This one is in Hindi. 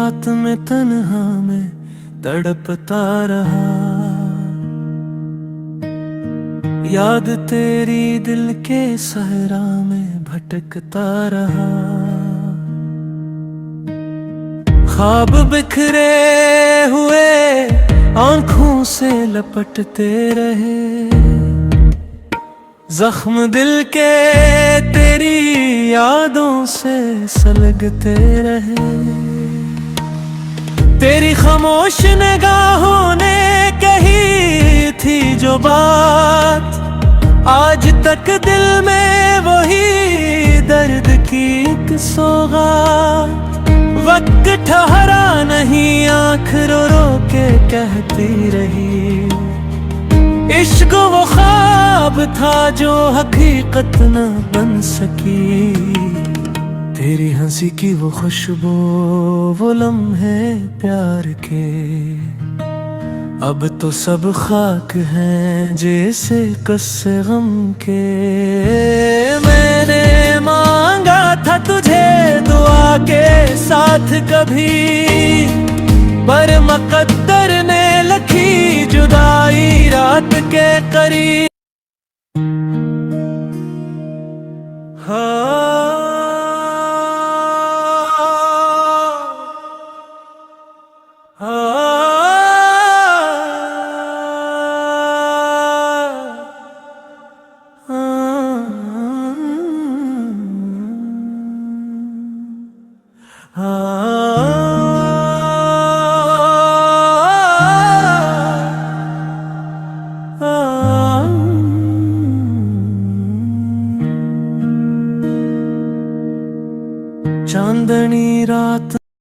रात में तन्हा में तड़पता रहा, याद तेरी दिल के सहरा में भटकता रहा। ख्वाब बिखरे हुए आंखों से लपटते रहे, जख्म दिल के तेरी यादों से सलगते रहे। तेरी खामोश निगाहों ने कही थी जो बात, आज तक दिल में वही दर्द की एक सौगात। वक्त ठहरा नहीं, आँख रो रो के कहती रही, इश्क वो ख्वाब था जो हकीकत न बन सकी। तेरी हंसी की वो खुशबू, वो लम्हे प्यार के, अब तो सब खाक हैं जैसे कस्से गम के। मैंने मांगा था तुझे दुआ के साथ कभी, पर मुक़द्दर ने लिखी जुदाई रात के करीब। चांदनी रात